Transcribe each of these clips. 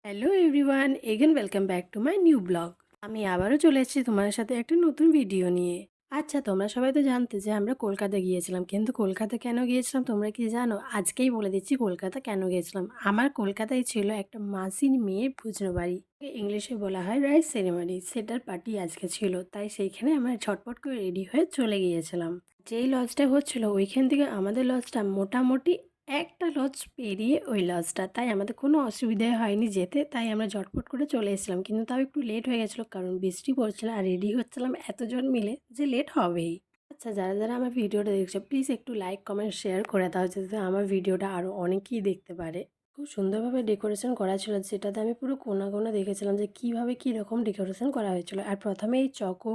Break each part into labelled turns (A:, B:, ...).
A: Hello everyone, again welcome back to my new blog. আমি আবারও চলে এসেছি তোমার সাথে একটা নতুন ভিডিও নিয়ে। আচ্ছা, তোমরা সবাই তো জানতে যে আমরা কলকাতা গিয়েছিলাম, কিন্তু কলকাতা কেন গিয়েছিলাম তোমরা কি জানো? আজকেই বলে দিচ্ছি কলকাতা কেন গিয়েছিলাম। আমার কলকাতায় ছিল একটা মাসির মেয়ের পুজো বাড়ি, ইংলিশে বলা হয় রাইস সেরেমনি। সেটার পার্টি আজকে ছিল, তাই সেইখানে আমরা ঝটপট করে রেডি হয়ে চলে গিয়েছিলাম। যেই লজটা হচ্ছিল ওইখান থেকে আমাদের লজটা মোটামুটি একটা লজ পেরিয়ে ওই লজটা, তাই আমাদের কোনো অসুবিধাই হয়নি যেতে। তাই আমরা ঝটপট করে চলে এসেছিলাম, কিন্তু তাও একটু লেট হয়ে গেছিলো কারণ বৃষ্টি পড়ছিল আর রেডি হচ্ছিলাম এতজন মিলে যে লেট হবেই। আচ্ছা, যারা যারা আমার ভিডিওটা দেখছো প্লিজ একটু লাইক কমেন্ট শেয়ার করে দাও, যাতে আমার ভিডিওটা আরও অনেকেই দেখতে পারে। খুব সুন্দরভাবে ডেকোরেশন করা ছিল, যেটাতে আমি পুরো কোনা কোনা দেখেছিলাম যে কীভাবে কীরকম ডেকোরেশন করা হয়েছিল। আর প্রথমে এই চকো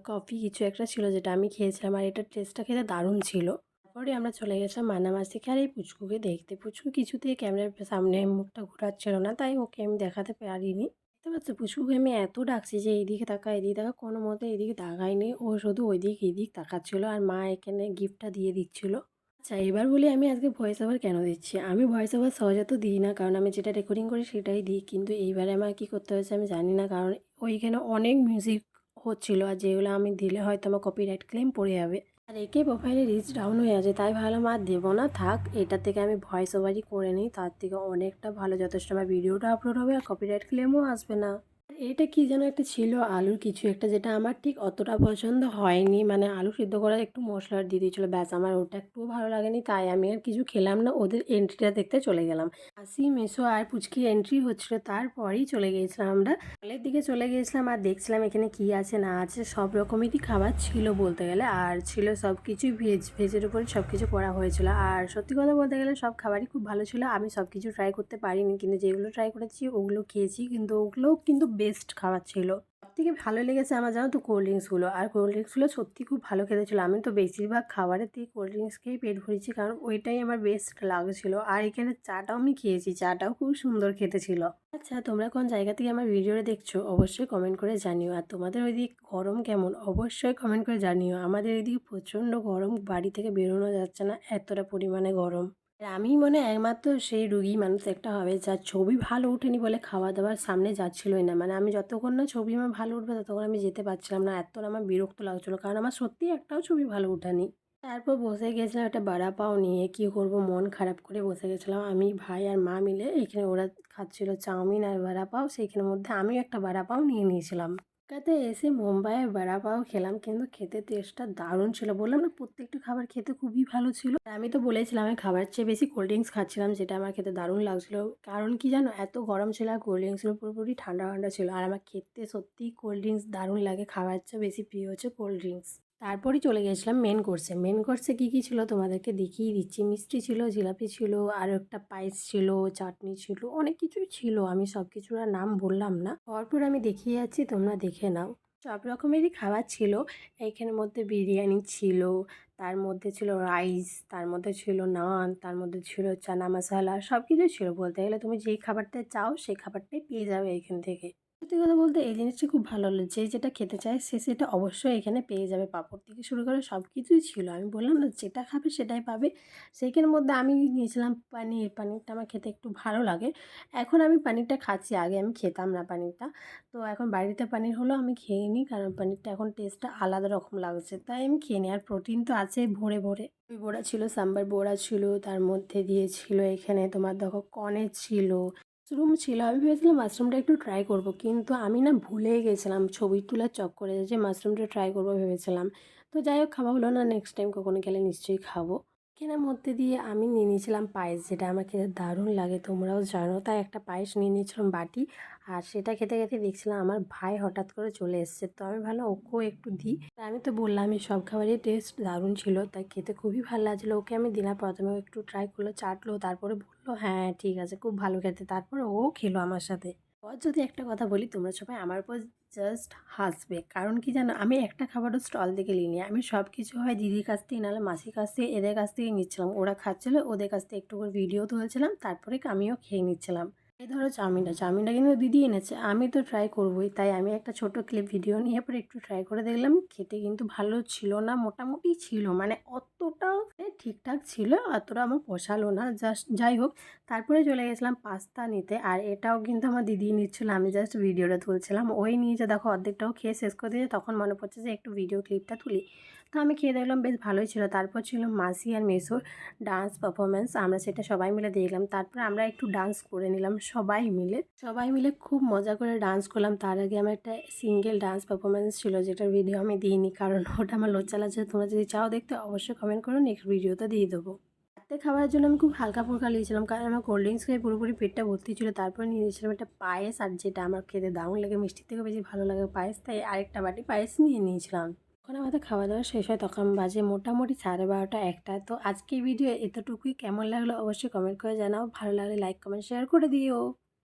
A: কফি কিছু একটা ছিল যেটা আমি খেয়েছিলাম, আর এটার টেস্টটা খেতে দারুণ ছিল। তারপরে আমরা চলে গেছিলাম মানামাসিকে আর এই পুচকুকে দেখতে। পুচকু কিছুতেই ক্যামেরার সামনে মুখটা ঘোরাচ্ছিল না, তাই ওকে আমি দেখাতে পারিনি। দেখতে পাচ্ছ, পুচকুকে আমি এত ডাকছি যে এইদিকে তাকা এদিকে তাকা, কোনো মতে এদিকে তাকায়নি। ও শুধু ওইদিক এদিক তাকাচ্ছিল আর মা এখানে গিফটটা দিয়ে দিচ্ছিল। আচ্ছা, এবার বলি আমি আজকে ভয়েস ওভার কেন দিচ্ছি। আমি ভয়েস ওভার সহজে তো দিই না, কারণ আমি যেটা রেকর্ডিং করি সেটাই দিই, কিন্তু এইবারে আমার কী করতে হয়েছে আমি জানি না, কারণ ওইখানে অনেক মিউজিক হচ্ছিল আর যেগুলো আমি দিলে হয়তো আমার কপিরাইট ক্লেম পড়ে যাবে। আর একে প্রোফাইলে রিচ ডাউন হয়ে আছে, তাই ভাবলাম আর দেবো না, থাক। এটা থেকে আমি ভয়েস ওভারই করে নিই, তার থেকে অনেকটা ভালো। যথেষ্ট আমার ভিডিওটা আপলোড হবে আর কপিরাইট ক্লেমও আসবে না। এটা কি যেন একটা ছিল আলুর কিছু একটা, যেটা আমার ঠিক অতটা পছন্দ হয়নি। মানে আলু সিদ্ধ করা একটু মশলা দিয়ে দিয়েছিলো, ব্যাস আমার ওটা একটুও ভালো লাগেনি, তাই আমি আর কিছু খেলাম না। ওদের এন্ট্রিটা দেখতে চলে গেলাম। আসি মেসো আর পুচকির এন্ট্রি হচ্ছিলো, তারপরেই চলে গিয়েছিলাম আমরা হলের দিকে চলে গিয়েছিলাম। আর দেখছিলাম এখানে কি আছে না আছে, সব রকমেরই খাবার ছিল বলতে গেলে। আর ছিল সব কিছুই ভেজের উপরে সব কিছু করা হয়েছিল। আর সত্যি কথা বলতে গেলে সব খাবারই খুব ভালো ছিল। আমি সব কিছু ট্রাই করতে পারিনি, কিন্তু যেগুলো ট্রাই করেছি ওগুলো খেয়েছি, কিন্তু ওগুলোও কিন্তু বেস্ট খাবার ছিল। সবথেকে ভালো লেগেছে আমার, জানো তো, কোল্ড ড্রিঙ্কসগুলো। আর কোল্ড ড্রিঙ্কসগুলো সত্যি খুব ভালো খেতে ছিল। আমি তো বেশিরভাগ খাবারের থেকে কোল্ড ড্রিঙ্কস খেয়েই পেট ভরেছি, কারণ ওইটাই আমার বেস্ট লাগছিলো। আর এখানে চাটাও আমি খেয়েছি, চাটাও খুব সুন্দর খেতে ছিল। আচ্ছা, তোমরা কোন জায়গা থেকে আমার ভিডিওটা দেখছো অবশ্যই কমেন্ট করে জানিও। আর তোমাদের ওইদিকে গরম কেমন অবশ্যই কমেন্ট করে জানিও। আমাদের এদিকে প্রচণ্ড গরম, বাড়ি থেকে বেরোনো যাচ্ছে না, এতটা পরিমাণে গরম। আর আমি মনে হয় একমাত্র সেই রুগী মানুষ একটা হবে যার ছবি ভালো ওঠেনি বলে খাওয়া দাওয়ার সামনে যাচ্ছিলোই না। মানে আমি যতক্ষণ না ছবি আমার ভালো উঠবে ততক্ষণ আমি যেতে পারছিলাম না, এত আমার বিরক্ত লাগছিলো, কারণ আমার সত্যিই একটাও ছবি ভালো ওঠেনি। তারপর বসে গেছিলাম একটা বড়া পাও নিয়ে। কী করবো, মন খারাপ করে বসে গেছিলাম। আমি, ভাই আর মা মিলে এখানে ওরা খাচ্ছিল চাউমিন আর বড়া পাও, সেইখানের মধ্যে আমিও একটা বড়া পাও নিয়ে নিয়েছিলাম। কলকাতায় এসে মুম্বাইয়ে বড়া পাও খেলাম, কিন্তু খেতে টেস্টটা দারুণ ছিল। বললাম না, প্রত্যেকটা খাবার খেতে খুবই ভালো ছিল। আর আমি তো বলেছিলাম আমি খাবার চেয়ে বেশি কোল্ড ড্রিঙ্কস খাচ্ছিলাম, যেটা আমার খেতে দারুণ লাগছিলো। কারণ কি জানো, এত গরম ছিল আর কোল্ড ড্রিঙ্কসগুলো পুরোপুরি ঠান্ডা ঠান্ডা ছিল। আর আমার খেতে সত্যিই কোল্ড ড্রিঙ্কস দারুণ লাগে, খাবার চেয়ে বেশি প্রিয় হচ্ছে কোল্ড ড্রিঙ্কস। তারপরই চলে গেছিলাম মেন কোর্সে। মেন কোর্সে কী কী ছিল তোমাদেরকে দেখিয়ে দিচ্ছি। মিষ্টি ছিল, জিলাপি ছিল, আর একটা পায়েস ছিল, চাটনি ছিল, অনেক কিছুই ছিল। আমি সব কিছুর আর নাম বললাম না, পরপর আমি দেখিয়ে যাচ্ছি, তোমরা দেখে নাও। সব রকমেরই খাবার ছিল। এইখানের মধ্যে বিরিয়ানি ছিল, তার মধ্যে ছিল রাইস, তার মধ্যে ছিল নান, তার মধ্যে ছিল চানা মশলা, সব কিছুই ছিল। বলতে গেলে তুমি যেই খাবারটা চাও সেই খাবারটাই পেয়ে যাবে এখান থেকে। সত্যি কথা বলতে এই জিনিসটা খুব ভালো হলো, যে যেটা খেতে চায় সে সেটা অবশ্যই এখানে পেয়ে যাবে। পাঁপড় থেকে শুরু করে সব কিছুই ছিল। আমি বললাম না, যেটা খাবে সেটাই পাবে। সেইখানের মধ্যে আমি নিয়েছিলাম পানির। পানিরটা আমার খেতে একটু ভালো লাগে। এখন আমি পানিরটা খাচ্ছি, আগে আমি খেতাম না পানিরটা। তো এখন বাড়িতে পানির হলো আমি খেয়ে নিই, কারণ পানিরটা এখন টেস্টটা আলাদা রকম লাগছে, তাই আমি খেয়ে নিই। আর প্রোটিন তো আছে ভরে ভরে। ওই বড়া ছিল, সাম্বার বড়া ছিল, তার মধ্যে দিয়েছিল এখানে তোমার দেখো কর্নের ছিল, মাশরুম ছিল। আমি ভেবেছিলাম মাশরুমটা একটু ট্রাই করব, কিন্তু আমি না ভুলেই গেছিলাম ছবি তোলার চক্করে যে মাশরুমটা ট্রাই করবো ভেবেছিলাম। তো যাই হোক, খাওয়া হলো না। নেক্সট টাইম কখনো গেলে নিশ্চয়ই খাবো। কেনার মধ্যে দিয়ে আমি নিয়ে নিয়েছিলাম পায়েস, যেটা আমার খেতে দারুণ লাগে, তোমরাও জানো। তাই একটা পায়েস নিয়ে নিয়েছিলাম বাটি। আর সেটা খেতে খেতে দেখছিলাম আমার ভাই হঠাৎ করে চলে এসছে, তো আমি ভাবলাম ওকেও একটু দিই। আমি তো বললামই সব খাবারই টেস্ট দারুণ ছিল, তাই খেতে খুবই ভালো লাগছিলো। ওকে আমি দিলাম, প্রথমে ও একটু ট্রাই করলো, চাটলো, তারপরে বললো হ্যাঁ ঠিক আছে, খুব ভালো খেতে। তারপরে ও খেলো আমার সাথে। আর যদি একটা কথা বলি, তোমরা সবাই আমার উপর জাস্ট হাসবে, কারণ কি জানো, আমি একটা খাবারও স্টল থেকে নিইনি। আমি সব কিছু হয় দিদির কাছ থেকে, নাহলে মাসির কাছ থেকে, এদের কাছ থেকে নিচ্ছিলাম। ওরা খাচ্ছিলো, ওদের কাছ থেকে একটু করে ভিডিও তুলছিলাম, তারপরে আমিও খেয়ে নিচ্ছিলাম। এই ধরো চাউমিনটা কিন্তু দিদি এনেছে, আমি তো ট্রাই করবোই, তাই আমি একটা ছোট ক্লিপ ভিডিও নিয়ে পরে একটু ট্রাই করে দেখলাম। খেতে কিন্তু ভালো ছিল না, মোটামুটি ছিল, মানে অতটাও ঠিকঠাক ছিল, অতটা আমার পোষালো না। জাস্ট যাই হোক, তারপরে চলে গেছিলাম পাস্তা নিতে, আর এটাও কিন্তু আমার দিদি নিচ্ছিল, আমি জাস্ট ভিডিওটা তুলছিলাম। ওই নিয়েছে দেখো, অর্ধেকটাও খেয়ে শেষ করে দিয়েছে, তখন মনে পড়ছে যে একটু ভিডিও ক্লিপটা তুলি। তো আমি খেয়ে দেখলাম বেশ ভালোই ছিল। তারপর ছিল মাসি আর মেসোর ডান্স পারফরমেন্স, আমরা সেটা সবাই মিলে দেখলাম। তারপরে আমরা একটু ডান্স করে নিলাম সবাই মিলে খুব মজা করে ডান্স করলাম। তার আগে আমার একটা সিঙ্গেল ডান্স পারফরমেন্স ছিল, যেটার ভিডিও আমি দিইনি, কারণ ওটা আমার লজ্জা লাগছে। তোমরা যদি চাও দেখতে অবশ্যই কমেন্ট করো, নেক্সট ভিডিওতে দিয়ে দেবো। রাতে খাবারের জন্য আমি খুব হালকা ফুলকা নিয়েছিলাম, কারণ আমার কোল্ড ড্রিঙ্কস খেয়ে পুরোপুরি পেটটা ভর্তি ছিল। তারপরে নিয়ে নিয়েছিলাম একটা পায়েস, আর যেটা আমার খেতে দারুণ লাগে, মিষ্টির থেকে বেশি ভালো লাগে পায়েস, তাই আরেকটা বাটি পায়েস নিয়ে নিয়েছিলাম। যখন আমাদের খাওয়া দাওয়া শেষ হয় তখন বাজে মোটামুটি 12:30 একটা। তো আজকে ভিডিও এতটুকুই। কেমন লাগলো অবশ্যই কমেন্ট করে জানাও, ভালো লাগলে লাইক কমেন্ট শেয়ার করে দিও।